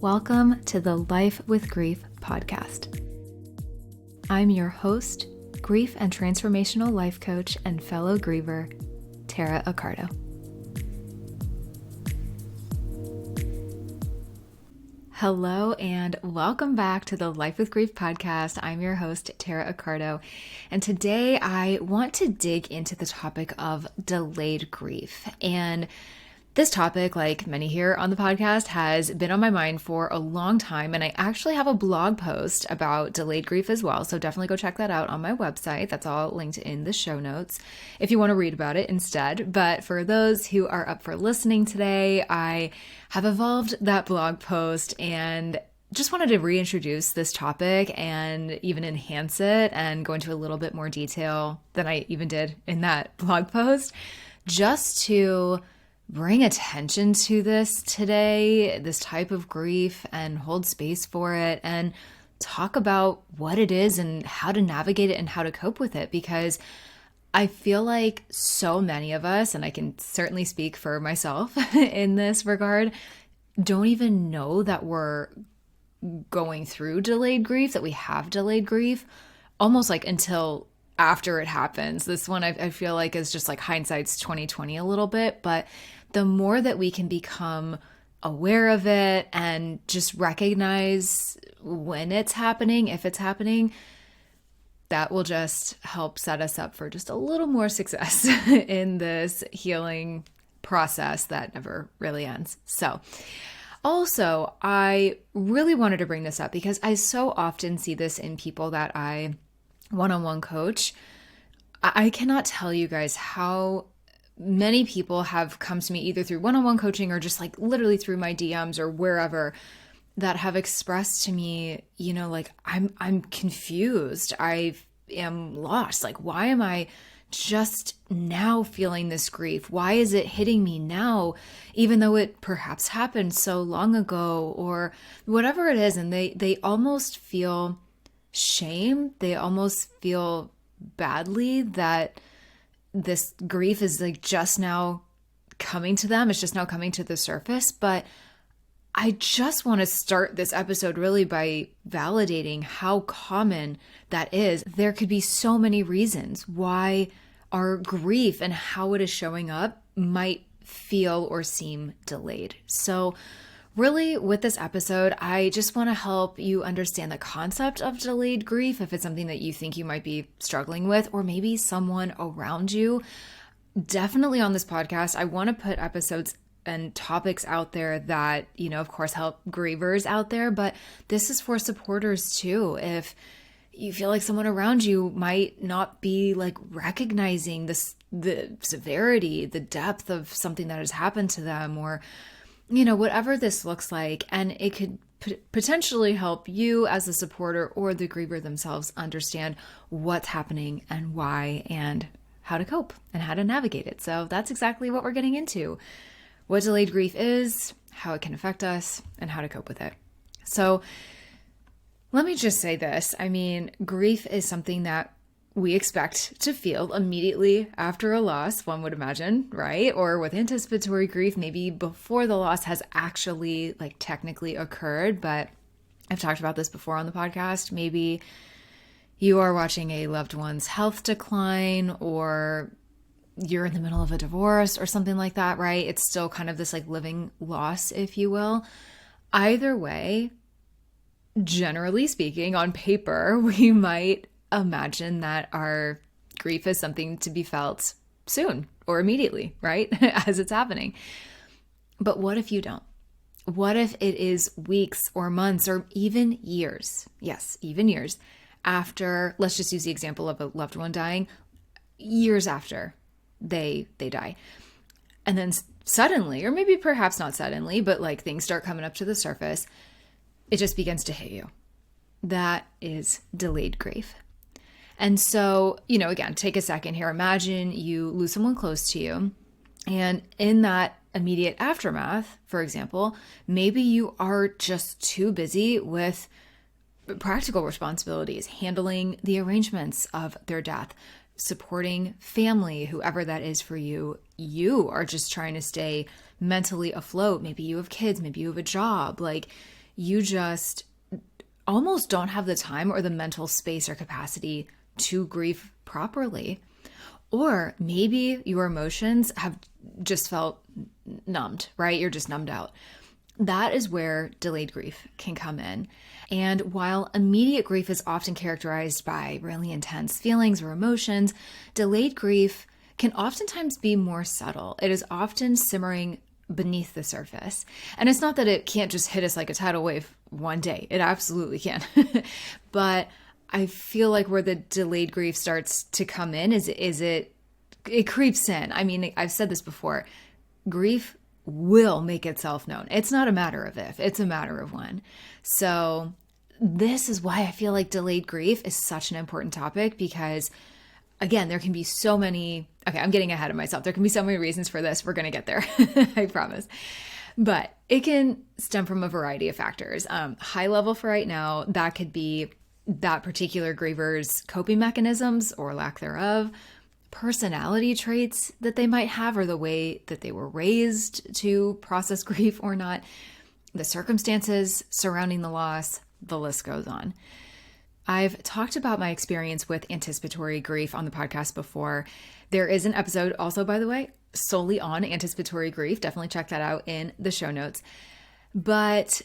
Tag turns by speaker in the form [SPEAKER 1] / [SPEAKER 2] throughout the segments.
[SPEAKER 1] Welcome to the Life with Grief podcast. I'm your host, grief and transformational life coach and fellow griever, Tara Accardo. Hello and welcome back to the Life with Grief podcast. I'm your host, Tara Accardo, and today I want to dig into the topic of delayed grief. And this topic, like many here on the podcast, has been on my mind for a long time, and I actually have a blog post about delayed grief as well, so definitely go check that out on my website. That's all linked in the show notes if you want to read about it instead. But for those who are up for listening today, I have evolved that blog post and just wanted to reintroduce this topic and even enhance it and go into a little bit more detail than I even did in that blog post, just to bring attention to this today, this type of grief, and hold space for it and talk about what it is and how to navigate it and how to cope with it. Because I feel like so many of us, and I can certainly speak for myself in this regard, don't even know that we're going through delayed grief, that we have delayed grief, almost like until after it happens. This one I feel like is just like hindsight's 2020 a little bit, but the more that we can become aware of it and just recognize when it's happening, if it's happening, that will just help set us up for just a little more success in this healing process that never really ends. So also, I really wanted to bring this up because I so often see this in people that I one-on-one coach. I cannot tell you guys how many people have come to me either through one-on-one coaching or just like literally through my DMs or wherever that have expressed to me, like I'm confused. I am lost. Like, why am I just now feeling this grief? Why is it hitting me now, even though it perhaps happened so long ago or whatever it is? And they almost feel shame. They almost feel badly that this grief is like just now coming to them. It's just now coming to the surface. But I just want to start this episode really by validating how common that is. There could be so many reasons why our grief and how it is showing up might feel or seem delayed. So really, with this episode, I just want to help you understand the concept of delayed grief if it's something that you think you might be struggling with, or maybe someone around you. Definitely on this podcast, I want to put episodes and topics out there that, of course, help grievers out there, but this is for supporters too. If you feel like someone around you might not be like recognizing the severity, the depth of something that has happened to them, or whatever this looks like, and it could potentially help you as a supporter or the griever themselves understand what's happening and why and how to cope and how to navigate it. So that's exactly what we're getting into. What delayed grief is, how it can affect us, and how to cope with it. So let me just say this. Grief is something that we expect to feel immediately after a loss, one would imagine, right? Or with anticipatory grief, maybe before the loss has actually technically occurred. But I've talked about this before on the podcast. Maybe you are watching a loved one's health decline, or you're in the middle of a divorce or something like that, right? It's still kind of this living loss, if you will. Either way, generally speaking, on paper, we might imagine that our grief is something to be felt soon or immediately, right? As it's happening. But what if you don't? What if it is weeks or months or even years? Yes, even years after, let's just use the example of a loved one dying, years after they die. And then suddenly, or maybe perhaps not suddenly, but things start coming up to the surface, it just begins to hit you. That is delayed grief. And so, again, take a second here. Imagine you lose someone close to you. And in that immediate aftermath, for example, maybe you are just too busy with practical responsibilities, handling the arrangements of their death, supporting family, whoever that is for you. You are just trying to stay mentally afloat. Maybe you have kids, maybe you have a job. you just almost don't have the time or the mental space or capacity to grieve properly. Or maybe your emotions have just felt numbed, right? You're just numbed out. That is where delayed grief can come in. And while immediate grief is often characterized by really intense feelings or emotions, delayed grief can oftentimes be more subtle. It is often simmering beneath the surface. And it's not that it can't just hit us like a tidal wave one day. It absolutely can. But I feel like where the delayed grief starts to come in is it creeps in. I mean, I've said this before. Grief will make itself known. It's not a matter of if, it's a matter of when. So this is why I feel like delayed grief is such an important topic, because again, there can be so many, okay, I'm getting ahead of myself. There can be so many reasons for this. We're going to get there. I promise. But it can stem from a variety of factors. High level for right now, that could be that particular griever's coping mechanisms or lack thereof, personality traits that they might have, or the way that they were raised to process grief or not, the circumstances surrounding the loss, the list goes on. I've talked about my experience with anticipatory grief on the podcast before. There is an episode also, by the way, solely on anticipatory grief. Definitely check that out in the show notes. But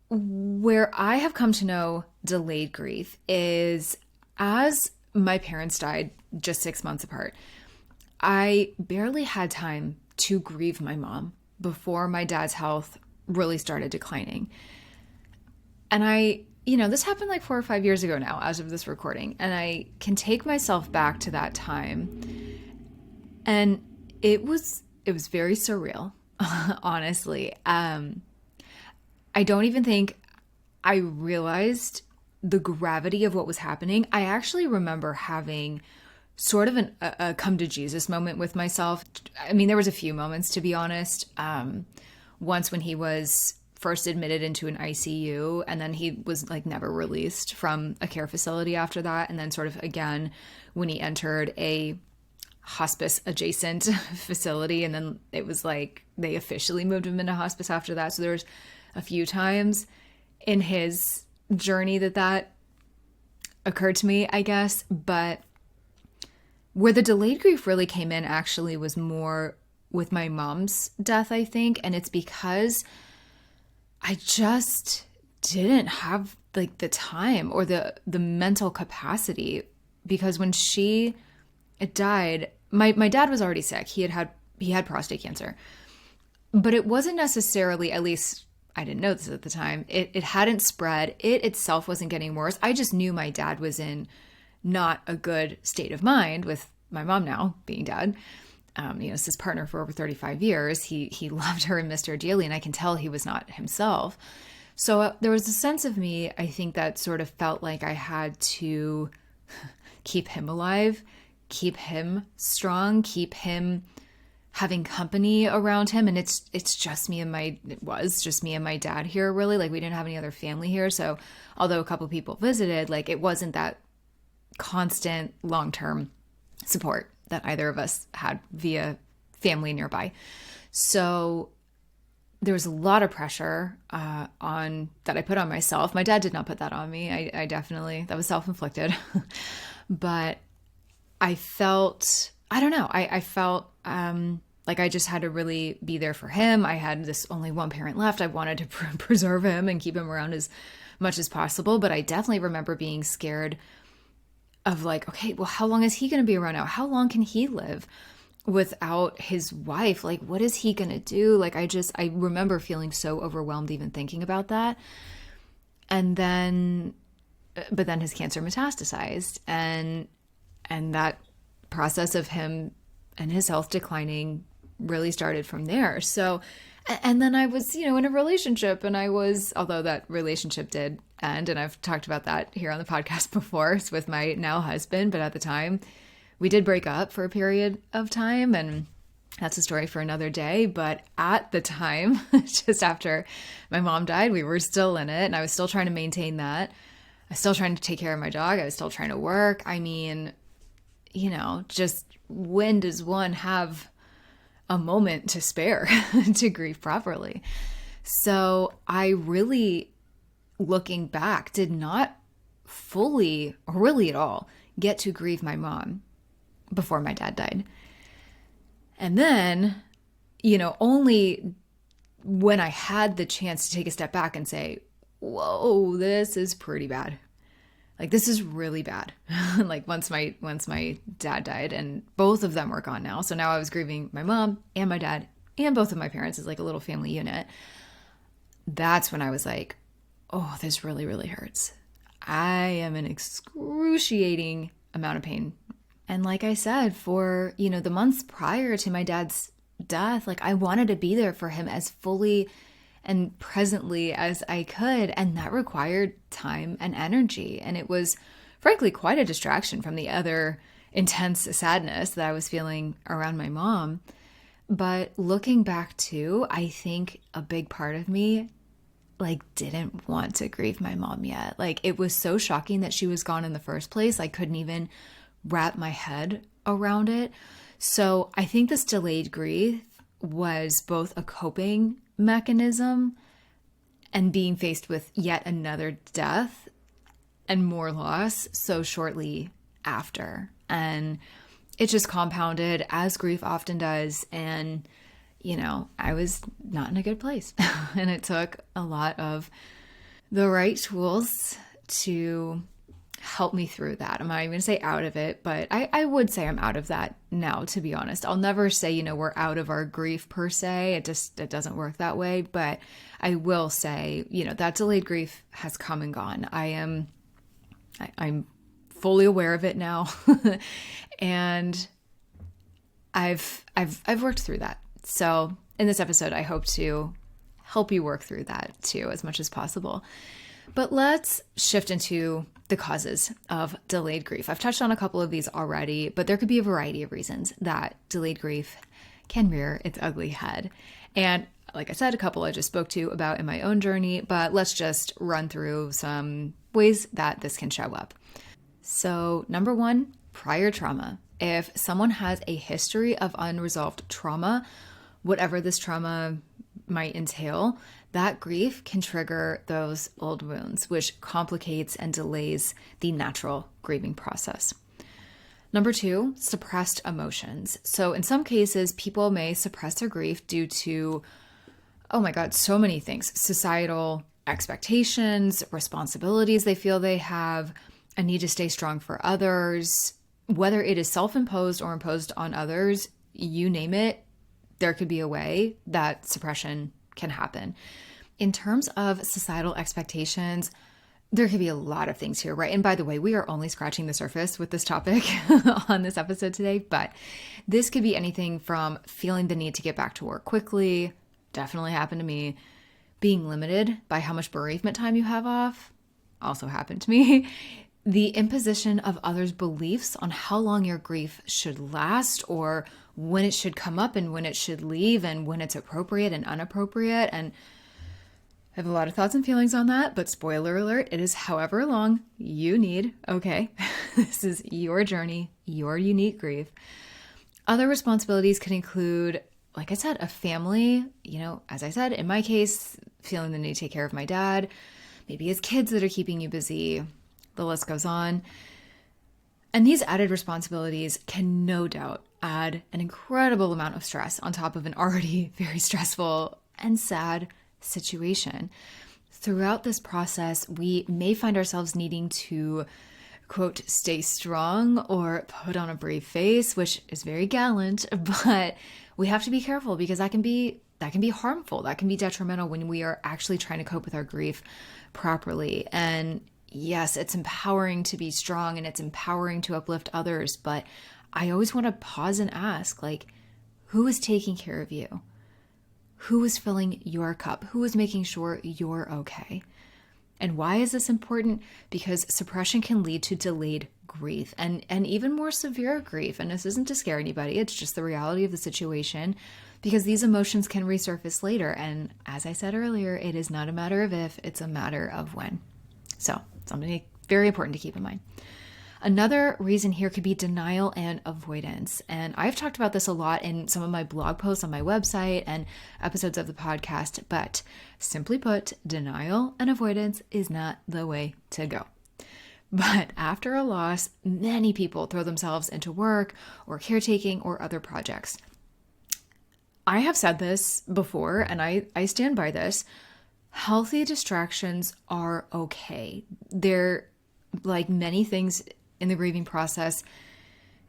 [SPEAKER 1] where I have come to know delayed grief is as my parents died just 6 months apart, I barely had time to grieve my mom before my dad's health really started declining. And this happened like 4 or 5 years ago now, as of this recording. And I can take myself back to that time. And it was very surreal, honestly. I don't even think I realized the gravity of what was happening. I actually remember having sort of a come to Jesus moment with myself. I mean, there was a few moments, to be honest. Once when he was first admitted into an ICU, and then he was like never released from a care facility after that. And then sort of again, when he entered a hospice adjacent facility, and then it was like they officially moved him into hospice after that. So there's a few times in his journey that occurred to me, I guess. But where the delayed grief really came in actually was more with my mom's death, I think. And it's because I just didn't have like the time or the mental capacity, because when she died, my dad was already sick. He had prostate cancer, but it wasn't necessarily, at least I didn't know this at the time, it hadn't spread. It itself wasn't getting worse. I just knew my dad was in not a good state of mind, with my mom now being dead. It's his partner for over 35 years. He loved her and missed her dearly, and I can tell he was not himself. So there was a sense of me, I think, that sort of felt like I had to keep him alive, keep him strong, keep him having company around him. And it was just me and my dad here, really. Like, we didn't have any other family here. So although a couple people visited, like, it wasn't that constant long-term support that either of us had via family nearby. So there was a lot of pressure that I put on myself. My dad did not put that on me. I definitely, that was self-inflicted. But I felt, I don't know, I felt like I just had to really be there for him. I had this only one parent left. I wanted to preserve him and keep him around as much as possible. But I definitely remember being scared of like, okay, well, how long is he going to be around now? How long can he live without his wife? Like, what is he going to do? Like, I remember feeling so overwhelmed even thinking about that. But then his cancer metastasized, and that process of him and his health declining really started from there. So, and then I was, in a relationship, and although that relationship did end, and I've talked about that here on the podcast before, it's with my now husband, but at the time we did break up for a period of time, and that's a story for another day. But at the time, just after my mom died, we were still in it, and I was still trying to maintain that. I was still trying to take care of my dog. I was still trying to work. I mean, just when does one have a moment to spare to grieve properly? So I really, looking back, did not fully, or really at all, get to grieve my mom before my dad died. And then, only when I had the chance to take a step back and say, whoa, this is pretty bad. Like, this is really bad. Like, once my dad died, and both of them were gone now. So now I was grieving my mom and my dad and both of my parents as like a little family unit. That's when I was like, oh, this really, really hurts. I am in excruciating amount of pain. And like I said, for, the months prior to my dad's death, like, I wanted to be there for him as fully and presently as I could. And that required time and energy. And it was frankly quite a distraction from the other intense sadness that I was feeling around my mom. But looking back too, I think a big part of me didn't want to grieve my mom yet. Like, it was so shocking that she was gone in the first place. I couldn't even wrap my head around it. So I think this delayed grief was both a coping mechanism and being faced with yet another death and more loss so shortly after. And it just compounded, as grief often does. And I was not in a good place. And it took a lot of the right tools to help me through that. I'm not even going to say out of it, but I would say I'm out of that now, to be honest. I'll never say, we're out of our grief per se. It doesn't work that way. But I will say, that delayed grief has come and gone. I'm fully aware of it now. And I've worked through that. So in this episode, I hope to help you work through that too, as much as possible. But let's shift into the causes of delayed grief. I've touched on a couple of these already, but there could be a variety of reasons that delayed grief can rear its ugly head. And like I said, a couple I just spoke to about in my own journey, but let's just run through some ways that this can show up. So number one, prior trauma. If someone has a history of unresolved trauma, whatever this trauma might entail, that grief can trigger those old wounds, which complicates and delays the natural grieving process. Number two, suppressed emotions. So in some cases, people may suppress their grief due to, oh my God, so many things: societal expectations, responsibilities they feel they have, a need to stay strong for others, whether it is self-imposed or imposed on others, you name it, there could be a way that suppression can happen. In terms of societal expectations, there could be a lot of things here, right? And by the way, we are only scratching the surface with this topic on this episode today, but this could be anything from feeling the need to get back to work quickly, definitely happened to me, being limited by how much bereavement time you have off, also happened to me, the imposition of others' beliefs on how long your grief should last, or when it should come up and when it should leave, and when it's appropriate and inappropriate. And I have a lot of thoughts and feelings on that, but spoiler alert, it is however long you need, okay? This is your journey, your unique grief. Other responsibilities can include, like I said, a family, as I said, in my case, feeling the need to take care of my dad, maybe his kids that are keeping you busy, the list goes on. And these added responsibilities can no doubt add an incredible amount of stress on top of an already very stressful and sad situation. Throughout this process, we may find ourselves needing to, quote, stay strong or put on a brave face, which is very gallant, but we have to be careful because that can be harmful. That can be detrimental when we are actually trying to cope with our grief properly. And yes, it's empowering to be strong and it's empowering to uplift others, but I always want to pause and ask, who is taking care of you? Who is filling your cup? Who is making sure you're okay? And why is this important? Because suppression can lead to delayed grief and even more severe grief. And this isn't to scare anybody. It's just the reality of the situation, because these emotions can resurface later. And as I said earlier, it is not a matter of if, it's a matter of when. So something very important to keep in mind. Another reason here could be denial and avoidance. And I've talked about this a lot in some of my blog posts on my website and episodes of the podcast, but simply put, denial and avoidance is not the way to go. But after a loss, many people throw themselves into work or caretaking or other projects. I have said this before, and I stand by this. Healthy distractions are okay. They're like many things in the grieving process.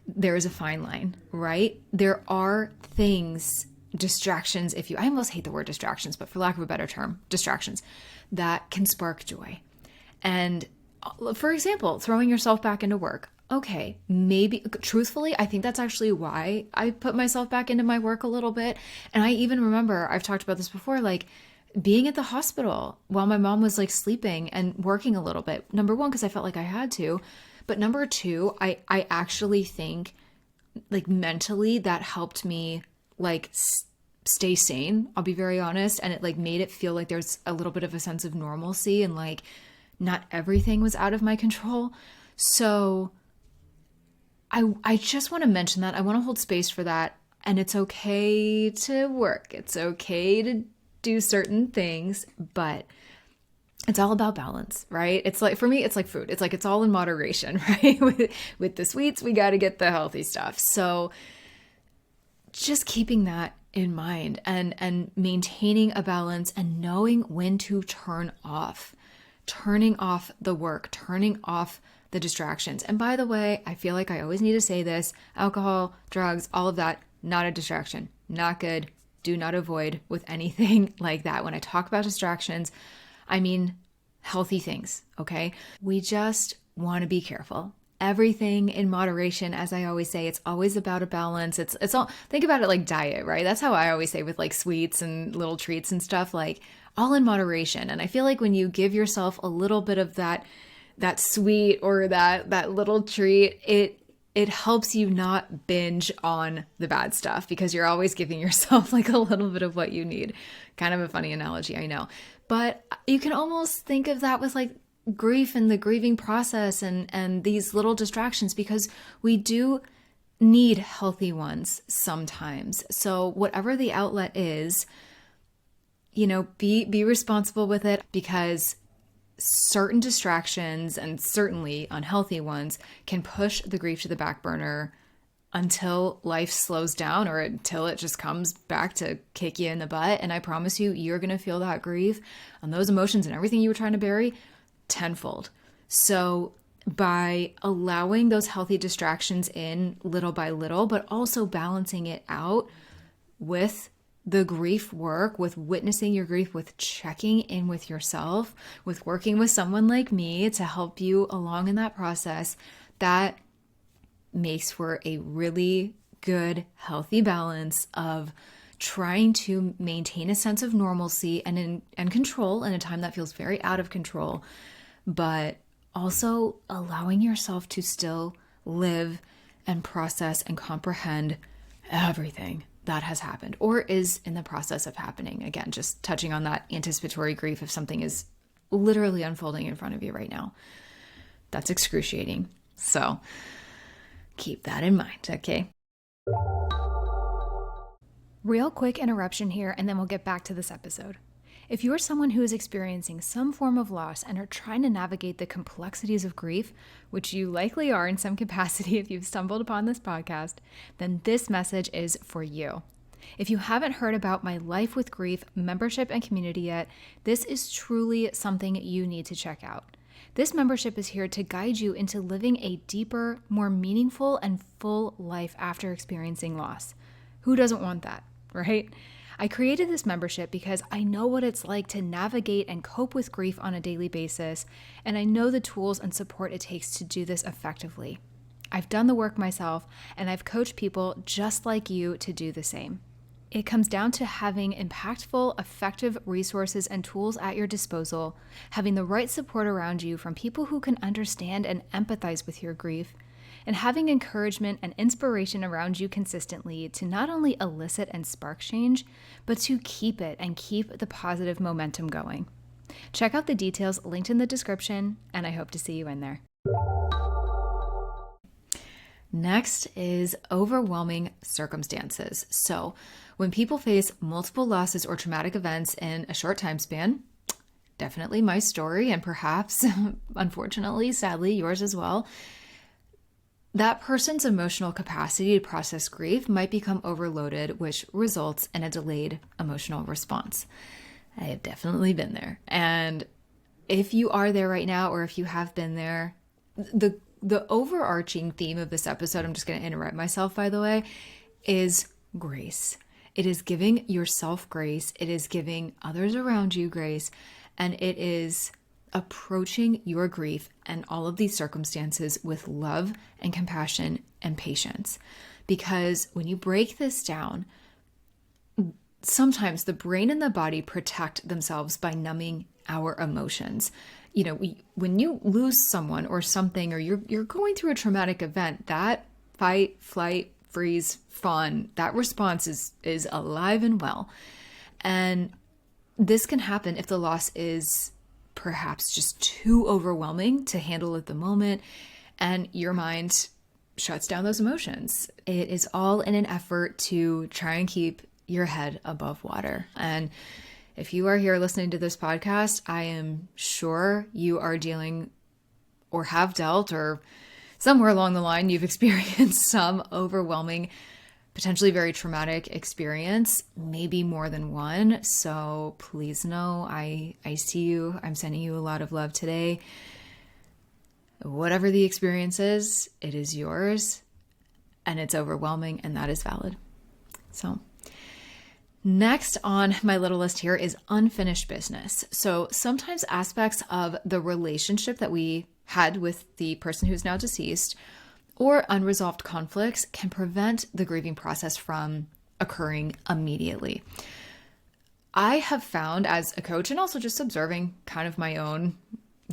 [SPEAKER 1] There is a fine line, right? There are things, distractions, I almost hate the word distractions, but for lack of a better term, distractions that can spark joy. And for example, throwing yourself back into work. Okay, maybe, truthfully, I think that's actually why I put myself back into my work a little bit. And I even remember, I've talked about this before, like being at the hospital while my mom was like sleeping and working a little bit. Number one, because I felt like I had to. But number two, I actually think like mentally that helped me like stay sane. I'll be very honest. And it like made it feel like there's a little bit of a sense of normalcy and like not everything was out of my control. So I just want to mention that. I want to hold space for that. And it's okay to work. It's okay to do certain things, but it's all about balance, right? It's like, for me, it's like food. It's like, it's all in moderation, right? With the sweets, we got to get the healthy stuff. So just keeping that in mind and maintaining a balance and knowing when to turning off the work, turning off the distractions. And by the way, I feel like I always need to say this: alcohol, drugs, all of that, not a distraction, not good. Do not avoid with anything like that. When I talk about distractions, I mean healthy things, okay? We just want to be careful. Everything in moderation, as I always say. It's always about a balance. It's all, think about it like diet, right? That's how I always say with like sweets and little treats and stuff, like all in moderation. And I feel like when you give yourself a little bit of that sweet or that little treat, it helps you not binge on the bad stuff because you're always giving yourself like a little bit of what you need. Kind of a funny analogy, I know. But you can almost think of that with like grief and the grieving process and these little distractions, because we do need healthy ones sometimes. So whatever the outlet is, be responsible with it, because certain distractions, and certainly unhealthy ones, can push the grief to the back burner until life slows down or until it just comes back to kick you in the butt. And I promise you, you're going to feel that grief and those emotions and everything you were trying to bury tenfold. So by allowing those healthy distractions in little by little, but also balancing it out with the grief work, with witnessing your grief, with checking in with yourself, with working with someone like me to help you along in that process, that makes for a really good, healthy balance of trying to maintain a sense of normalcy and control in a time that feels very out of control, but also allowing yourself to still live and process and comprehend everything that has happened or is in the process of happening. Again, just touching on that anticipatory grief if something is literally unfolding in front of you right now. That's excruciating. So keep that in mind, okay? Real quick interruption here, and then we'll get back to this episode. If you're someone who is experiencing some form of loss and are trying to navigate the complexities of grief, which you likely are in some capacity if you've stumbled upon this podcast, then this message is for you. If you haven't heard about my Life with Grief membership and community yet, this is truly something you need to check out. This membership is here to guide you into living a deeper, more meaningful, and full life after experiencing loss. Who doesn't want that, right? I created this membership because I know what it's like to navigate and cope with grief on a daily basis, and I know the tools and support it takes to do this effectively. I've done the work myself, and I've coached people just like you to do the same. It comes down to having impactful, effective resources and tools at your disposal, having the right support around you from people who can understand and empathize with your grief, and having encouragement and inspiration around you consistently to not only elicit and spark change, but to keep it and keep the positive momentum going. Check out the details linked in the description, and I hope to see you in there. Next is overwhelming circumstances. So when people face multiple losses or traumatic events in a short time span, definitely my story, and perhaps, unfortunately, sadly, yours as well, that person's emotional capacity to process grief might become overloaded, which results in a delayed emotional response. I have definitely been there. And if you are there right now, or if you have been there, the overarching theme of this episode, I'm just going to interrupt myself, by the way, is grace. It is giving yourself grace. It is giving others around you grace. And it is approaching your grief and all of these circumstances with love and compassion and patience. Because when you break this down, sometimes the brain and the body protect themselves by numbing our emotions. You know, when you lose someone or something, or you're going through a traumatic event, that fight, flight, freeze, fawn, that response is alive and well. And this can happen if the loss is perhaps just too overwhelming to handle at the moment, and your mind shuts down those emotions. It is all in an effort to try and keep your head above water. And if you are here listening to this podcast, I am sure you are dealing or have dealt, or somewhere along the line you've experienced some overwhelming, potentially very traumatic experience, maybe more than one. So please know I see you. I'm sending you a lot of love today. Whatever the experience is, it is yours, and it's overwhelming, and that is valid. So next on my little list here is unfinished business. So sometimes aspects of the relationship that we had with the person who's now deceased, or unresolved conflicts, can prevent the grieving process from occurring immediately. I have found, as a coach and also just observing kind of my own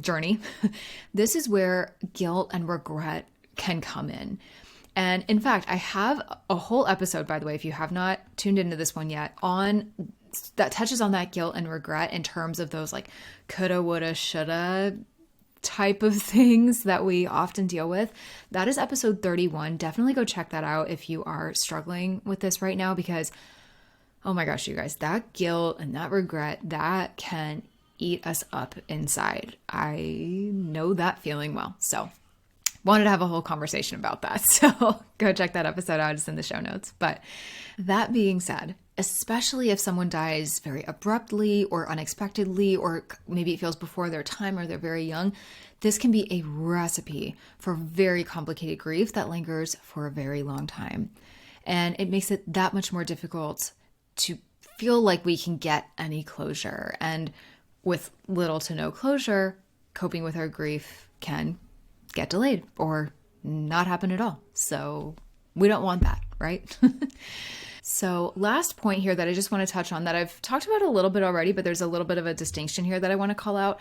[SPEAKER 1] journey, this is where guilt and regret can come in. And in fact, I have a whole episode, by the way, if you have not tuned into this one yet, on that touches on that guilt and regret in terms of those like coulda, woulda, shoulda type of things that we often deal with. That is episode 31. Definitely go check that out if you are struggling with this right now, because oh my gosh, you guys, that guilt and that regret, that can eat us up inside. I know that feeling well. So wanted to have a whole conversation about that. So go check that episode out. It's in the show notes. But that being said, especially if someone dies very abruptly or unexpectedly, or maybe it feels before their time or they're very young, this can be a recipe for very complicated grief that lingers for a very long time. And it makes it that much more difficult to feel like we can get any closure. And with little to no closure, coping with our grief can get delayed or not happen at all. So we don't want that, right? So last point here that I just want to touch on, that I've talked about a little bit already, but there's a little bit of a distinction here that I want to call out.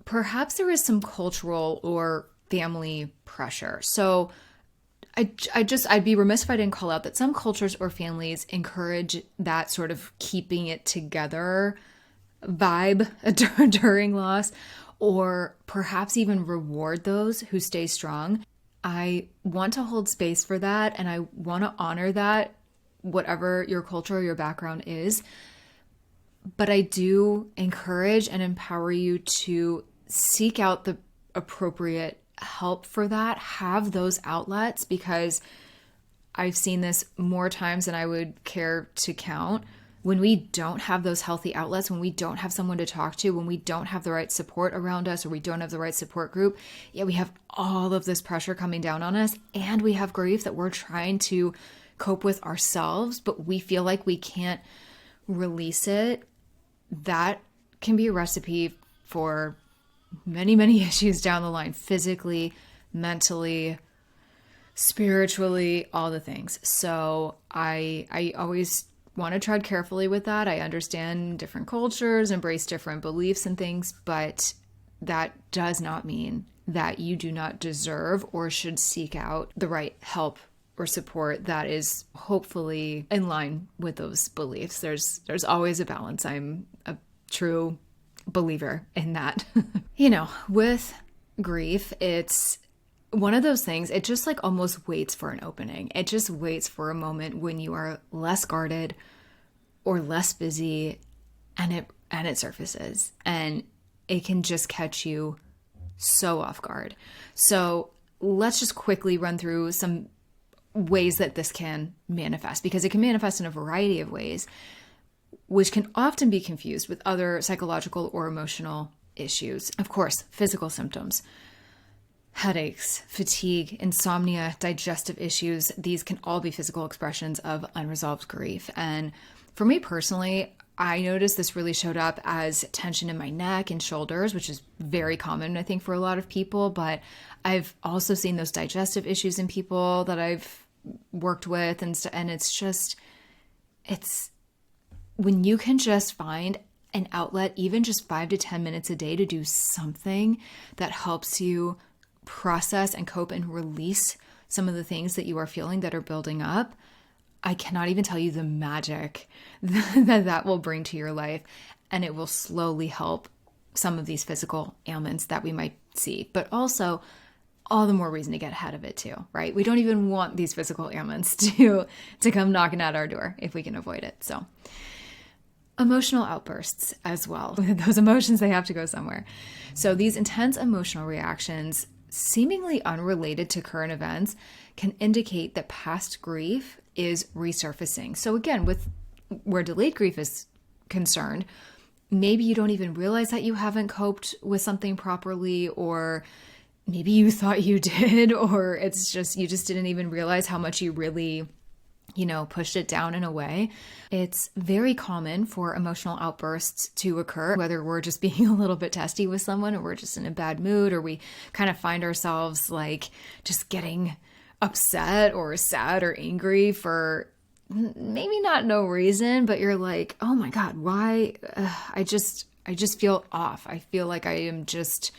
[SPEAKER 1] Perhaps there is some cultural or family pressure. So I'd be remiss if I didn't call out that some cultures or families encourage that sort of keeping it together vibe during loss, or perhaps even reward those who stay strong. I want to hold space for that, and I want to honor that, whatever your culture or your background is. But I do encourage and empower you to seek out the appropriate help for that. Have those outlets, because I've seen this more times than I would care to count. When we don't have those healthy outlets, when we don't have someone to talk to, when we don't have the right support around us, or we don't have the right support group, we have all of this pressure coming down on us, and we have grief that we're trying to cope with ourselves, but we feel like we can't release it. That can be a recipe for many, many issues down the line, physically, mentally, spiritually, all the things. So I always want to tread carefully with that. I understand different cultures, embrace different beliefs and things, but that does not mean that you do not deserve or should seek out the right help or support that is hopefully in line with those beliefs. There's always a balance. I'm a true believer in that. With grief, it's one of those things, it just like almost waits for an opening. It just waits for a moment when you are less guarded or less busy, and it surfaces, and it can just catch you so off guard. So let's just quickly run through some ways that this can manifest, because it can manifest in a variety of ways, which can often be confused with other psychological or emotional issues. Of course, physical symptoms, headaches, fatigue, insomnia, digestive issues, these can all be physical expressions of unresolved grief. And for me personally, I noticed this really showed up as tension in my neck and shoulders, which is very common, I think, for a lot of people. But I've also seen those digestive issues in people that I've worked with. And it's when you can just find an outlet, even just 5 to 10 minutes a day, to do something that helps you process and cope and release some of the things that you are feeling that are building up. I cannot even tell you the magic that will bring to your life, and it will slowly help some of these physical ailments that we might see, but also all the more reason to get ahead of it too, right? We don't even want these physical ailments to come knocking at our door if we can avoid it. So emotional outbursts as well. Those emotions, they have to go somewhere. So these intense emotional reactions, seemingly unrelated to current events, can indicate that past grief is resurfacing. So again, with where delayed grief is concerned, maybe you don't even realize that you haven't coped with something properly, or maybe you thought you did, or it's just, you just didn't even realize how much you really, pushed it down in a way. It's very common for emotional outbursts to occur, whether we're just being a little bit testy with someone, or we're just in a bad mood, or we kind of find ourselves like just getting upset or sad or angry for maybe not no reason, but you're like, oh my God, why? I just feel off. I feel like I am just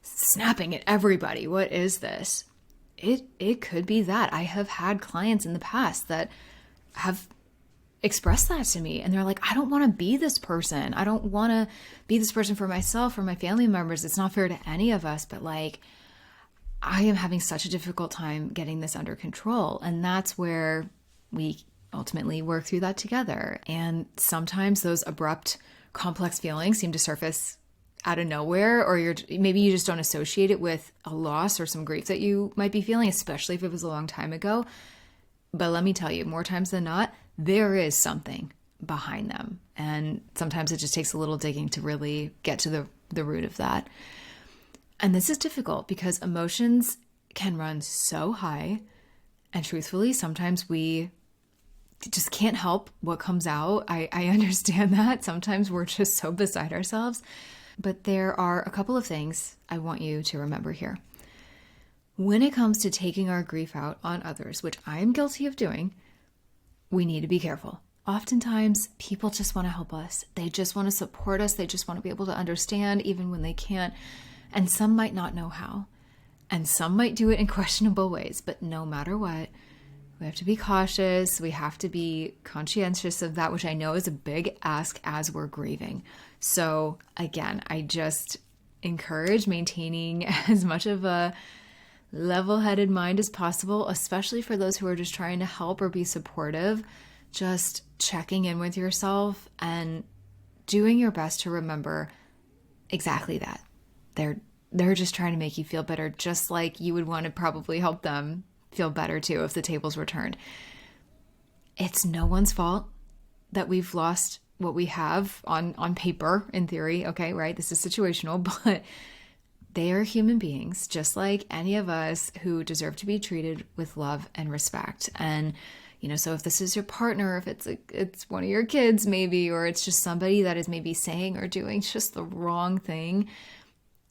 [SPEAKER 1] snapping at everybody. What is this? It could be that. I have had clients in the past that have expressed that to me, and they're like, I don't want to be this person. I don't want to be this person for myself or my family members. It's not fair to any of us, but like, I am having such a difficult time getting this under control. And that's where we ultimately work through that together. And sometimes those abrupt, complex feelings seem to surface out of nowhere, or maybe you just don't associate it with a loss or some grief that you might be feeling, especially if it was a long time ago. But let me tell you, more times than not, there is something behind them. And sometimes it just takes a little digging to really get to the root of that. And this is difficult because emotions can run so high, and truthfully, sometimes we just can't help what comes out. I understand that. Sometimes we're just so beside ourselves. But there are a couple of things I want you to remember here. When it comes to taking our grief out on others, which I am guilty of doing, we need to be careful. Oftentimes, people just want to help us. They just want to support us. They just want to be able to understand even when they can't. And some might not know how. And some might do it in questionable ways. But no matter what, we have to be cautious. We have to be conscientious of that, which I know is a big ask as we're grieving. So again, I just encourage maintaining as much of a level-headed mind as possible, especially for those who are just trying to help or be supportive. Just checking in with yourself and doing your best to remember exactly that. They're just trying to make you feel better, just like you would want to probably help them feel better too if the tables were turned. It's no one's fault that we've lost what we have on paper, in theory, okay, right? This is situational, but they are human beings, just like any of us, who deserve to be treated with love and respect. And, so if this is your partner, if it's one of your kids maybe, or it's just somebody that is maybe saying or doing just the wrong thing,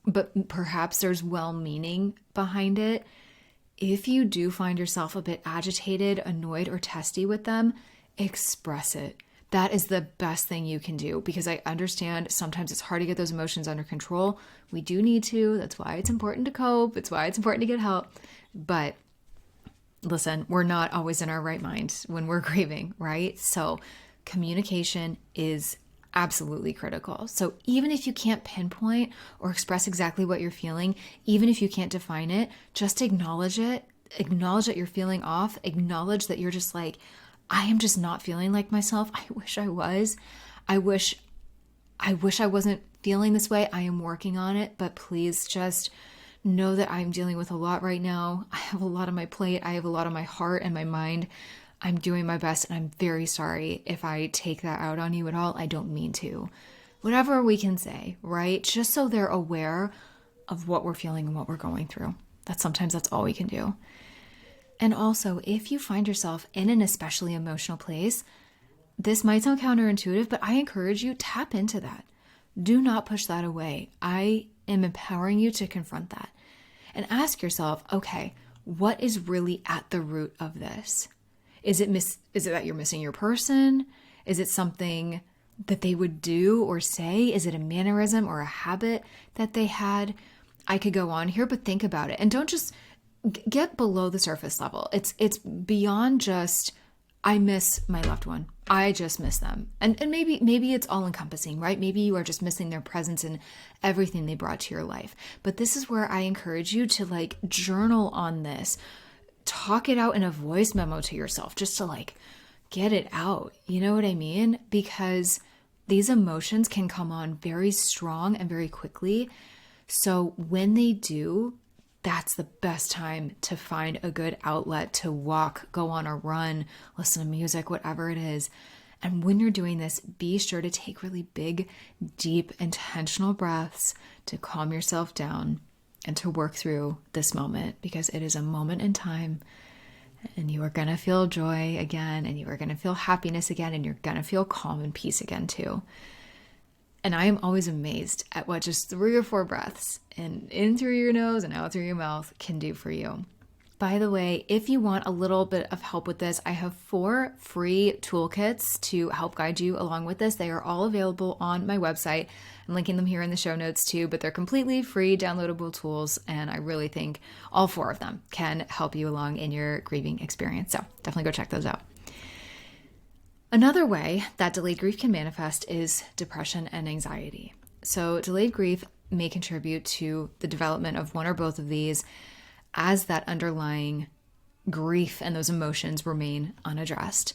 [SPEAKER 1] but perhaps there's well-meaning behind it. If you do find yourself a bit agitated, annoyed, or testy with them, express it. That is the best thing you can do, because I understand sometimes it's hard to get those emotions under control. We do need to. That's why it's important to cope. It's why it's important to get help. But listen, we're not always in our right mind when we're grieving, right? So communication is absolutely critical. So even if you can't pinpoint or express exactly what you're feeling, even if you can't define it, just acknowledge it. Acknowledge that you're feeling off. Acknowledge that you're just like, I am just not feeling like myself. I wish I was. I wish I wasn't feeling this way. I am working on it, but please just know that I'm dealing with a lot right now. I have a lot on my plate. I have a lot on my heart and my mind. I'm doing my best, and I'm very sorry if I take that out on you at all. I don't mean to. Whatever we can say, right? Just so they're aware of what we're feeling and what we're going through. Sometimes that's all we can do. And also, if you find yourself in an especially emotional place, this might sound counterintuitive, but I encourage you, tap into that. Do not push that away. I am empowering you to confront that and ask yourself, okay, what is really at the root of this? Is it that you're missing your person? Is it something that they would do or say? Is it a mannerism or a habit that they had? I could go on here, but think about it. And don't just get below the surface level. It's beyond just, I miss my loved one. I just miss them. And maybe it's all encompassing, right? Maybe you are just missing their presence and everything they brought to your life. But this is where I encourage you to journal on this. Talk it out in a voice memo to yourself, just to get it out. You know what I mean? Because these emotions can come on very strong and very quickly. So when they do, that's the best time to find a good outlet to walk, go on a run, listen to music, whatever it is. And when you're doing this, be sure to take really big, deep, intentional breaths to calm yourself down and to work through this moment, because it is a moment in time, and you are going to feel joy again, and you are going to feel happiness again, and you're going to feel calm and peace again too. And I am always amazed at what just 3 or 4 breaths in through your nose and out through your mouth can do for you. By the way, if you want a little bit of help with this, I have 4 free toolkits to help guide you along with this. They are all available on my website. I'm linking them here in the show notes too, but they're completely free downloadable tools. And I really think all 4 of them can help you along in your grieving experience. So definitely go check those out. Another way that delayed grief can manifest is depression and anxiety. So delayed grief may contribute to the development of one or both of these as that underlying grief and those emotions remain unaddressed.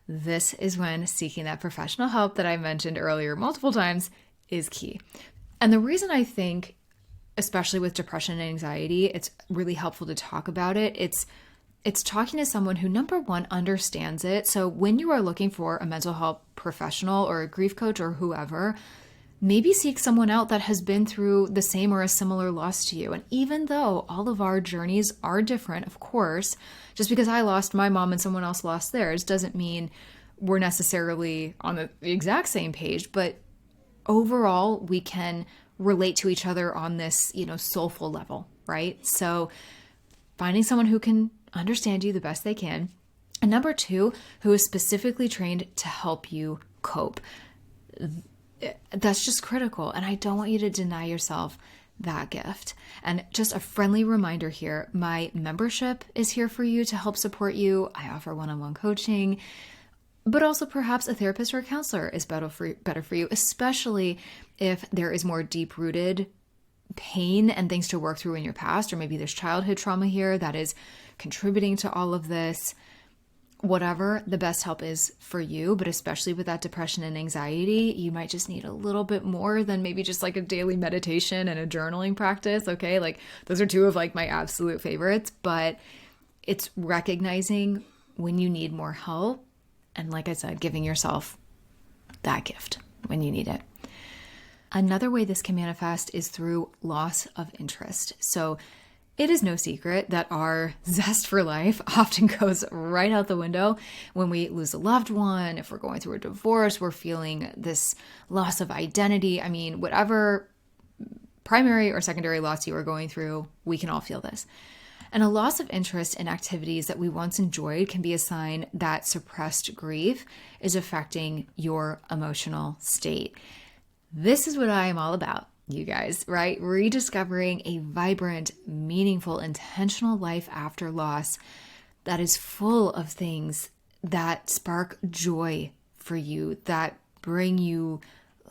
[SPEAKER 1] This is when seeking that professional help that I mentioned earlier multiple times is key. And the reason I think, especially with depression and anxiety, it's really helpful to talk about it. It's talking to someone who, number one, understands it. So when you are looking for a mental health professional or a grief coach or whoever, maybe seek someone out that has been through the same or a similar loss to you. And even though all of our journeys are different, of course, just because I lost my mom and someone else lost theirs doesn't mean we're necessarily on the exact same page, but overall we can relate to each other on this, soulful level, right? So finding someone who can understand you the best they can. And number 2, who is specifically trained to help you cope. That's just critical. And I don't want you to deny yourself that gift. And just a friendly reminder here, my membership is here for you to help support you. I offer one-on-one coaching, but also perhaps a therapist or a counselor is better for you, especially if there is more deep-rooted pain and things to work through in your past, or maybe there's childhood trauma here that is contributing to all of this. Whatever the best help is for you, but especially with that depression and anxiety, you might just need a little bit more than maybe just a daily meditation and a journaling practice. Okay. Those are 2 of my absolute favorites, but it's recognizing when you need more help. And like I said, giving yourself that gift when you need it. Another way this can manifest is through loss of interest. So it is no secret that our zest for life often goes right out the window when we lose a loved one. If we're going through a divorce, we're feeling this loss of identity. I mean, whatever primary or secondary loss you are going through, we can all feel this. And a loss of interest in activities that we once enjoyed can be a sign that suppressed grief is affecting your emotional state. This is what I am all about, you guys, right? Rediscovering a vibrant, meaningful, intentional life after loss that is full of things that spark joy for you, that bring you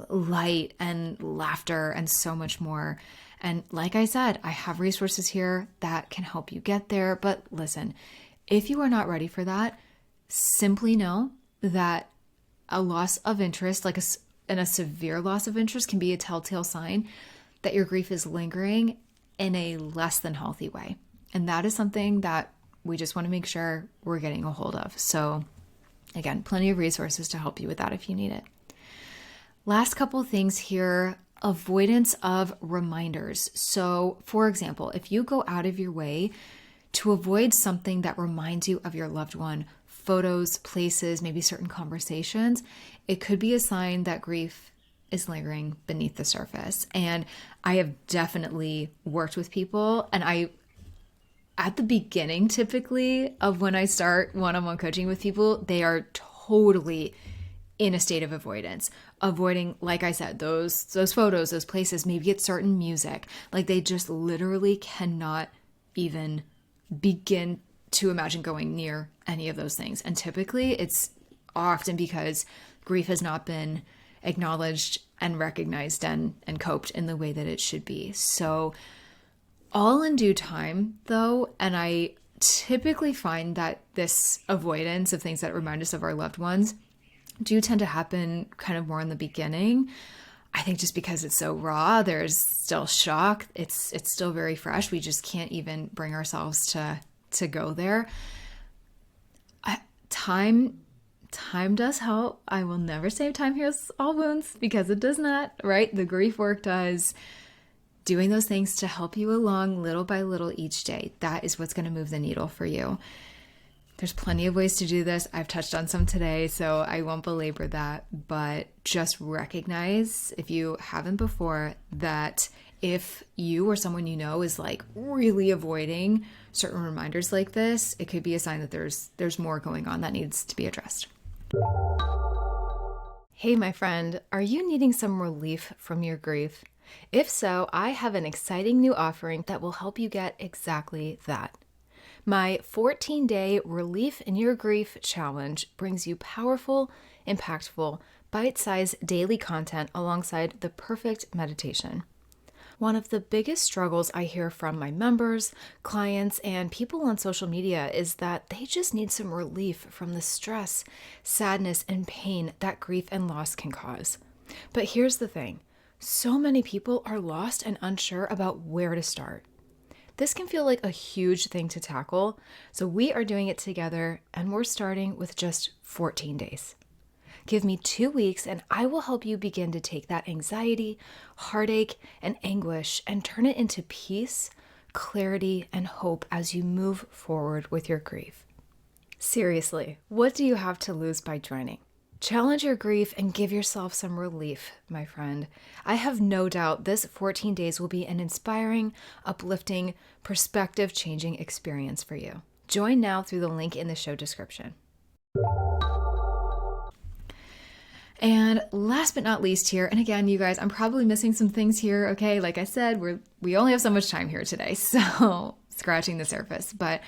[SPEAKER 1] light and laughter and so much more. And like I said, I have resources here that can help you get there. But listen, if you are not ready for that, simply know that a loss of interest, a severe loss of interest, can be a telltale sign that your grief is lingering in a less than healthy way. And that is something that we just want to make sure we're getting a hold of. So again, plenty of resources to help you with that if you need it. Last couple things here, avoidance of reminders. So for example, if you go out of your way to avoid something that reminds you of your loved one, photos, places, maybe certain conversations, it could be a sign that grief is lingering beneath the surface. And I have definitely worked with people, and at the beginning, typically, of when I start one-on-one coaching with people, they are totally in a state of avoidance, avoiding, like I said, those photos, those places, maybe it's certain music. Like they just literally cannot even begin to imagine going near any of those things. And typically it's often because grief has not been acknowledged and recognized and coped in the way that it should be. So all in due time, though, and I typically find that this avoidance of things that remind us of our loved ones do tend to happen kind of more in the beginning. I think just because it's so raw, there's still shock. It's still very fresh. We just can't even bring ourselves to go there. Time does help. I will never say time heals all wounds, because it does not, right? The grief work does. Doing those things to help you along little by little each day, that is what's going to move the needle for you. There's plenty of ways to do this. I've touched on some today, so I won't belabor that, but just recognize, if you haven't before, that if you or someone you know is like really avoiding certain reminders like this, it could be a sign that there's more going on that needs to be addressed. Hey, my friend, are you needing some relief from your grief? If so, I have an exciting new offering that will help you get exactly that. My 14-day Relief in Your Grief challenge brings you powerful, impactful, bite-sized daily content alongside the perfect meditation. One of the biggest struggles I hear from my members, clients, and people on social media is that they just need some relief from the stress, sadness, and pain that grief and loss can cause. But here's the thing. So many people are lost and unsure about where to start. This can feel like a huge thing to tackle, so we are doing it together, and we're starting with just 14 days. Give me 2 weeks and I will help you begin to take that anxiety, heartache, and anguish and turn it into peace, clarity, and hope as you move forward with your grief. Seriously, what do you have to lose by joining? Challenge your grief and give yourself some relief, my friend. I have no doubt this 14 days will be an inspiring, uplifting, perspective-changing experience for you. Join now through the link in the show description. And last but not least here, and again, you guys, I'm probably missing some things here, okay? Like I said, we only have so much time here today, so scratching the surface. But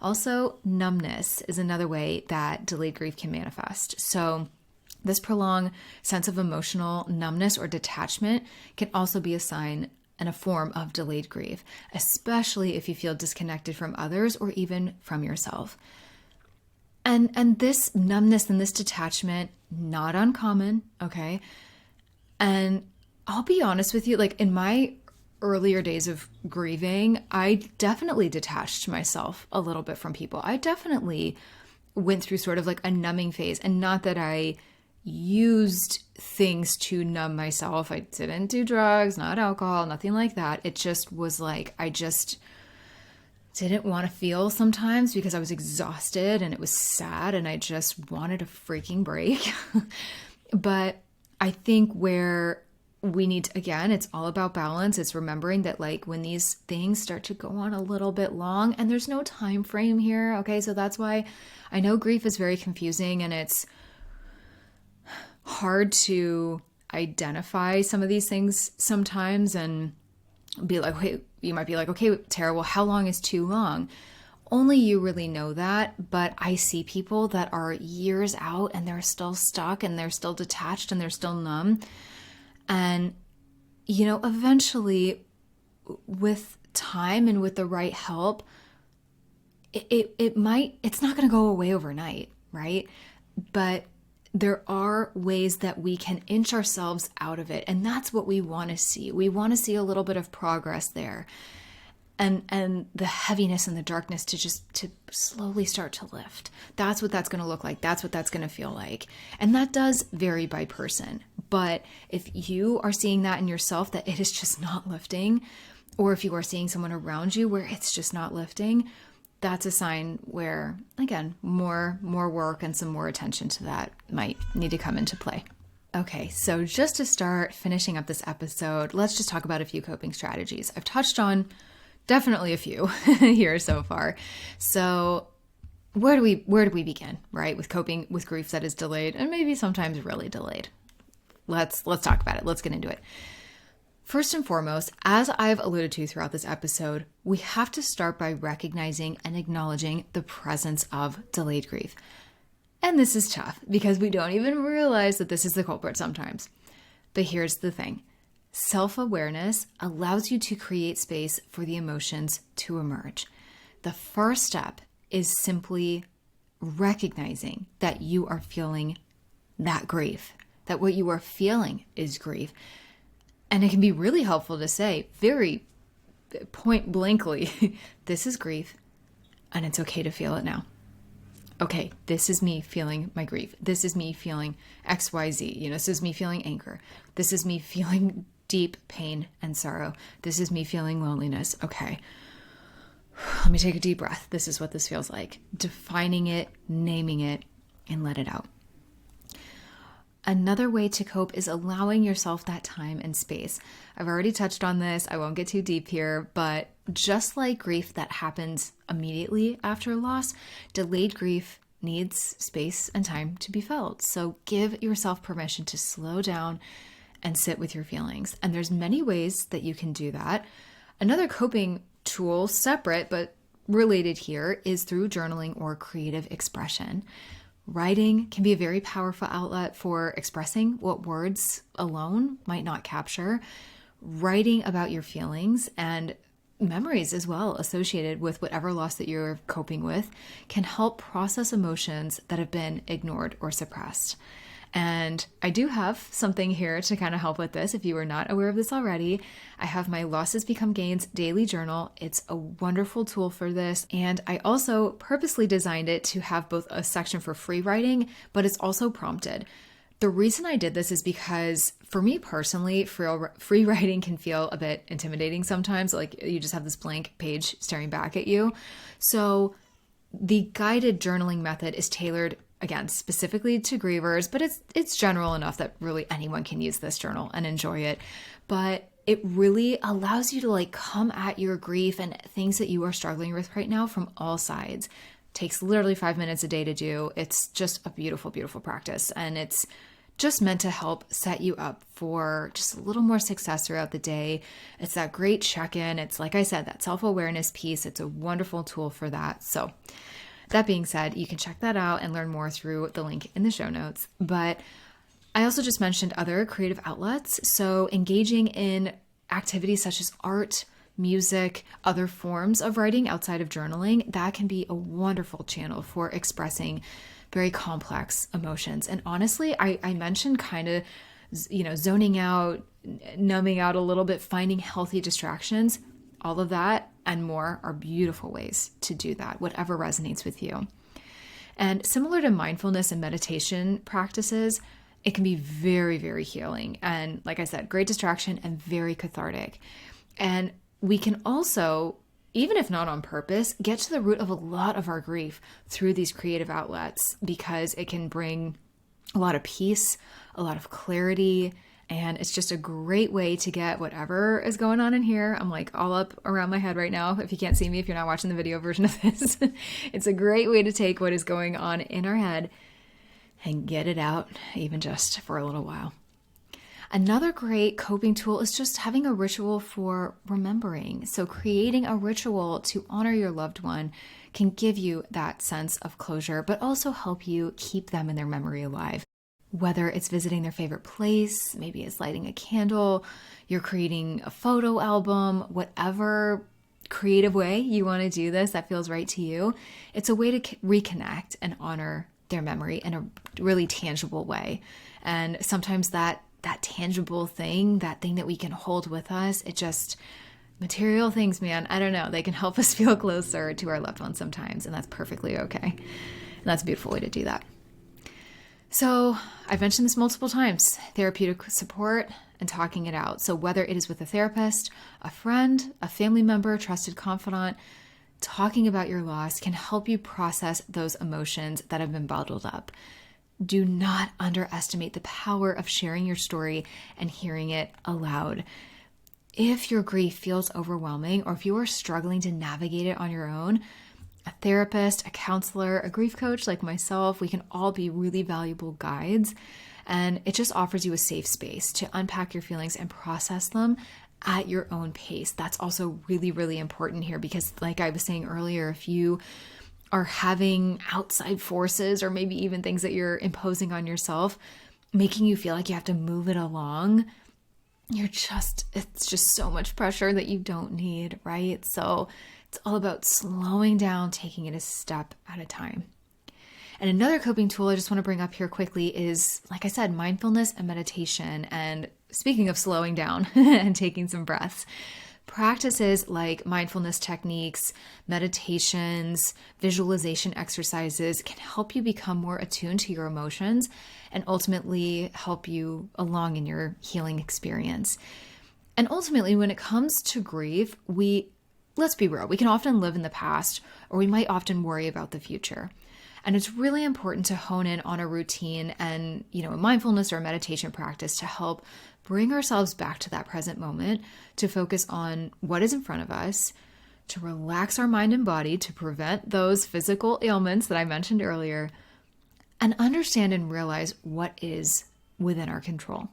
[SPEAKER 1] also, numbness is another way that delayed grief can manifest. So this prolonged sense of emotional numbness or detachment can also be a sign and a form of delayed grief, especially if you feel disconnected from others or even from yourself. And this numbness and this detachment, not uncommon, okay? And I'll be honest with you, like in my earlier days of grieving, I definitely detached myself a little bit from people. I definitely went through sort of like a numbing phase, and not that I used things to numb myself. I didn't do drugs, not alcohol, nothing like that. It just was like, I just didn't want to feel sometimes because I was exhausted and it was sad and I just wanted a freaking break. But I think where we need to, again, it's all about balance. It's remembering that like when these things start to go on a little bit long, and there's no time frame here, okay? So that's why I know grief is very confusing and it's hard to identify some of these things sometimes and be like, wait, you might be like, okay, Tara, well, how long is too long? only you really know that, but I see people that are years out and they're still stuck and they're still detached and they're still numb. And, eventually with time and with the right help, it's not going to go away overnight, right? But there are ways that we can inch ourselves out of it. And that's what we want to see. We want to see a little bit of progress there. And the heaviness and the darkness to slowly start to lift. That's what that's going to look like. That's what that's going to feel like. And that does vary by person. But if you are seeing that in yourself, that it is just not lifting, or if you are seeing someone around you where it's just not lifting, that's a sign where, again, more work and some more attention to that might need to come into play. Okay, so just to start finishing up this episode, let's just talk about a few coping strategies. I've touched on definitely a few here so far. So where do we begin, right? With coping with grief that is delayed and maybe sometimes really delayed. Let's talk about it. Let's get into it. First and foremost, as I've alluded to throughout this episode, we have to start by recognizing and acknowledging the presence of delayed grief. And this is tough because we don't even realize that this is the culprit sometimes. But here's the thing. Self-awareness allows you to create space for the emotions to emerge. The first step is simply recognizing that you are feeling that grief, that what you are feeling is grief. And it can be really helpful to say very point blankly, this is grief and it's okay to feel it now. Okay, this is me feeling my grief. This is me feeling XYZ. This is me feeling anger. This is me feeling deep pain and sorrow. This is me feeling loneliness. Okay, let me take a deep breath. This is what this feels like. Defining it, naming it, and let it out. Another way to cope is allowing yourself that time and space. I've already touched on this. I won't get too deep here, but just like grief that happens immediately after loss, delayed grief needs space and time to be felt. So give yourself permission to slow down and sit with your feelings. And there's many ways that you can do that. Another coping tool, separate but related here, is through journaling or creative expression. Writing can be a very powerful outlet for expressing what words alone might not capture. Writing about your feelings and memories as well associated with whatever loss that you're coping with can help process emotions that have been ignored or suppressed. And I do have something here to kind of help with this. If you are not aware of this already, I have my Losses Become Gains daily journal. It's a wonderful tool for this. And I also purposely designed it to have both a section for free writing, but it's also prompted. The reason I did this is because for me personally, free writing can feel a bit intimidating sometimes. Like you just have this blank page staring back at you. So the guided journaling method is tailored, again, specifically to grievers, but it's general enough that really anyone can use this journal and enjoy it. But it really allows you to come at your grief and things that you are struggling with right now from all sides. Takes literally 5 minutes a day to do. It's just a beautiful, beautiful practice. And it's just meant to help set you up for just a little more success throughout the day. It's that great check-in. It's, like I said, that self-awareness piece. It's a wonderful tool for that. So that being said, you can check that out and learn more through the link in the show notes. But I also just mentioned other creative outlets. So engaging in activities such as art, music, other forms of writing outside of journaling, that can be a wonderful channel for expressing very complex emotions. And honestly, I mentioned kind of, zoning out, numbing out a little bit, finding healthy distractions. All of that and more are beautiful ways to do that, whatever resonates with you. And similar to mindfulness and meditation practices, it can be very, very healing. And like I said, great distraction and very cathartic. And we can also, even if not on purpose, get to the root of a lot of our grief through these creative outlets because it can bring a lot of peace, a lot of clarity, and it's just a great way to get whatever is going on in here. I'm all up around my head right now. If you can't see me, if you're not watching the video version of this, it's a great way to take what is going on in our head and get it out, even just for a little while. Another great coping tool is just having a ritual for remembering. So creating a ritual to honor your loved one can give you that sense of closure, but also help you keep them in their memory alive. Whether it's visiting their favorite place, maybe it's lighting a candle, you're creating a photo album, whatever creative way you want to do this that feels right to you, it's a way to reconnect and honor their memory in a really tangible way. And sometimes that tangible thing, that thing that we can hold with us, it just, material things, man, I don't know, they can help us feel closer to our loved ones sometimes, and that's perfectly okay. And that's a beautiful way to do that. So I've mentioned this multiple times, therapeutic support and talking it out. So whether it is with a therapist, a friend, a family member, trusted confidant, talking about your loss can help you process those emotions that have been bottled up. Do not underestimate the power of sharing your story and hearing it aloud. If your grief feels overwhelming, or if you are struggling to navigate it on your own, a therapist, a counselor, a grief coach like myself, we can all be really valuable guides. And it just offers you a safe space to unpack your feelings and process them at your own pace. That's also really, really important here because, like I was saying earlier, if you are having outside forces or maybe even things that you're imposing on yourself, making you feel like you have to move it along, it's just so much pressure that you don't need, right? So it's all about slowing down, taking it a step at a time. And another coping tool I just want to bring up here quickly is, like I said, mindfulness and meditation. And speaking of slowing down and taking some breaths, practices like mindfulness techniques, meditations, visualization exercises can help you become more attuned to your emotions and ultimately help you along in your healing experience. And ultimately, when it comes to grief, let's be real, we can often live in the past, or we might often worry about the future. And it's really important to hone in on a routine and, a mindfulness or a meditation practice to help bring ourselves back to that present moment, to focus on what is in front of us, to relax our mind and body, to prevent those physical ailments that I mentioned earlier, and understand and realize what is within our control.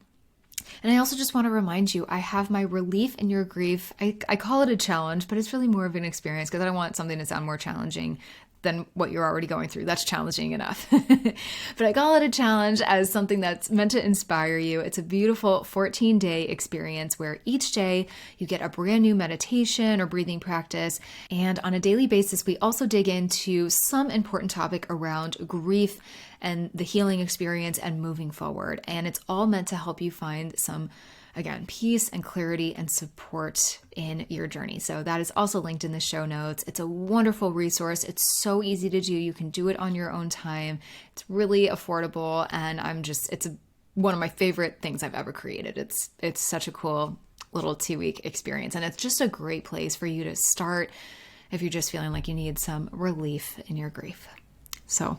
[SPEAKER 1] And I also just want to remind you, I have my Relief in Your Grief. I call it a challenge, but it's really more of an experience because I don't want something to sound more challenging than what you're already going through. That's challenging enough. But I call it a challenge as something that's meant to inspire you. It's a beautiful 14-day experience where each day you get a brand new meditation or breathing practice. And on a daily basis, we also dig into some important topic around grief and the healing experience and moving forward. And it's all meant to help you find some, again, peace and clarity and support in your journey. So that is also linked in the show notes. It's a wonderful resource. It's so easy to do. You can do it on your own time. It's really affordable. And it's one of my favorite things I've ever created. It's such a cool little 2-week experience. And it's just a great place for you to start if you're just feeling like you need some relief in your grief. So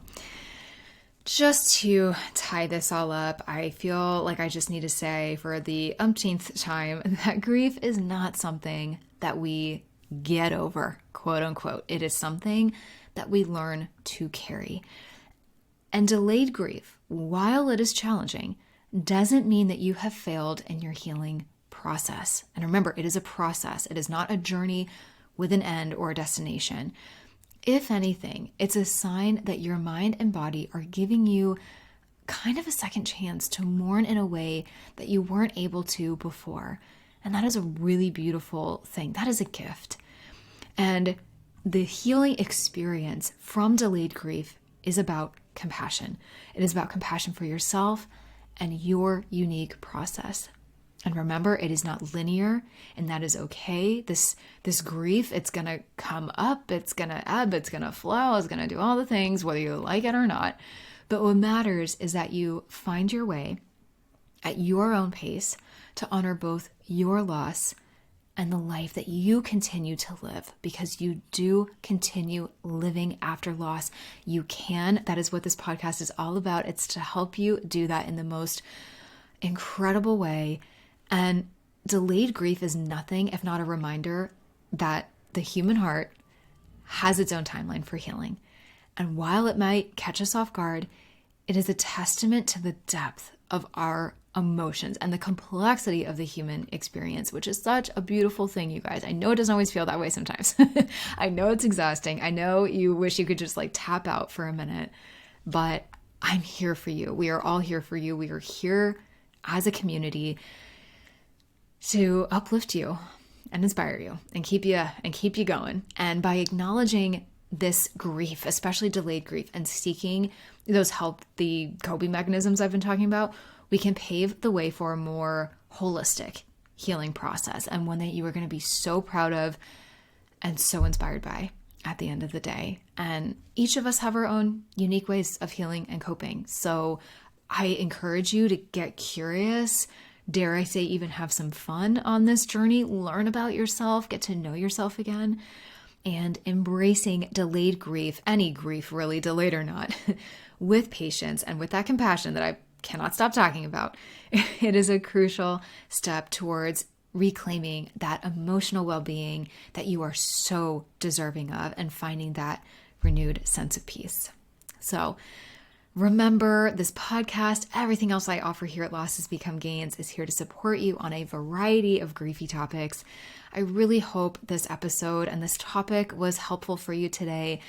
[SPEAKER 1] just to tie this all up, I feel like I just need to say for the umpteenth time that grief is not something that we get over, quote unquote. It is something that we learn to carry. And delayed grief, while it is challenging, doesn't mean that you have failed in your healing process. And remember, it is a process. It is not a journey with an end or a destination. If anything, it's a sign that your mind and body are giving you kind of a second chance to mourn in a way that you weren't able to before. And that is a really beautiful thing. That is a gift. And the healing experience from delayed grief is about compassion. It is about compassion for yourself and your unique process. And remember, it is not linear, and that is okay. This grief, it's going to come up, it's going to ebb, it's going to flow, it's going to do all the things, whether you like it or not. But what matters is that you find your way at your own pace to honor both your loss and the life that you continue to live, because you do continue living after loss. You can. That is what this podcast is all about. It's to help you do that in the most incredible way. And delayed grief is nothing if not a reminder that the human heart has its own timeline for healing. And while it might catch us off guard, it is a testament to the depth of our emotions and the complexity of the human experience, which is such a beautiful thing, you guys. I know it doesn't always feel that way sometimes. I know it's exhausting. I know you wish you could just like tap out for a minute, but I'm here for you. We are all here for you. We are here as a community to uplift you and inspire you and keep you going. And by acknowledging this grief, especially delayed grief, and seeking those healthy coping mechanisms I've been talking about, we can pave the way for a more holistic healing process, and one that you are going to be so proud of and so inspired by at the end of the day. And each of us have our own unique ways of healing and coping. So I encourage you to get curious, dare I say even have some fun on this journey, learn about yourself, get to know yourself again, and embracing delayed grief, any grief really, delayed or not, with patience and with that compassion that I cannot stop talking about. It is a crucial step towards reclaiming that emotional well-being that you are so deserving of and finding that renewed sense of peace. So remember, this podcast, everything else I offer here at Losses Become Gains, is here to support you on a variety of griefy topics. I really hope this episode and this topic was helpful for you today.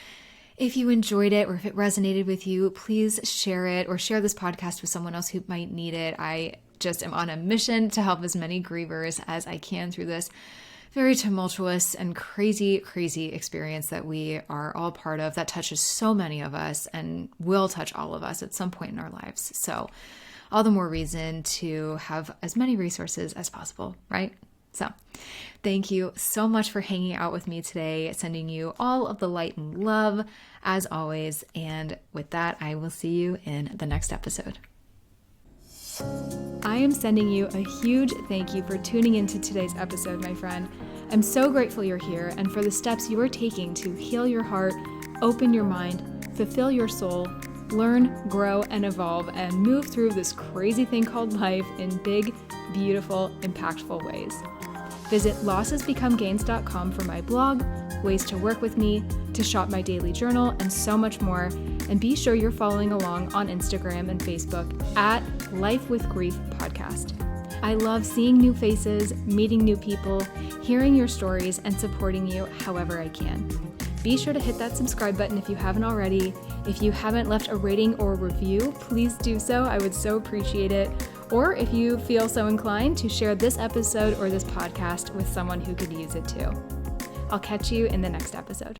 [SPEAKER 1] If you enjoyed it or if it resonated with you, please share it or share this podcast with someone else who might need it. I just am on a mission to help as many grievers as I can through this very tumultuous and crazy, crazy experience that we are all part of, that touches so many of us and will touch all of us at some point in our lives. So all the more reason to have as many resources as possible, right? So thank you so much for hanging out with me today, sending you all of the light and love as always. And with that, I will see you in the next episode. I am sending you a huge thank you for tuning into today's episode, my friend. I'm so grateful you're here and for the steps you are taking to heal your heart, open your mind, fulfill your soul, learn, grow, and evolve, and move through this crazy thing called life in big, beautiful, impactful ways. Visit lossesbecomegains.com for my blog, ways to work with me, to shop my daily journal, and so much more. And be sure you're following along on Instagram and Facebook at Life with Grief Podcast. I love seeing new faces, meeting new people, hearing your stories, and supporting you however I can. Be sure to hit that subscribe button if you haven't already. If you haven't left a rating or a review, please do so. I would so appreciate it. Or if you feel so inclined, to share this episode or this podcast with someone who could use it too. I'll catch you in the next episode.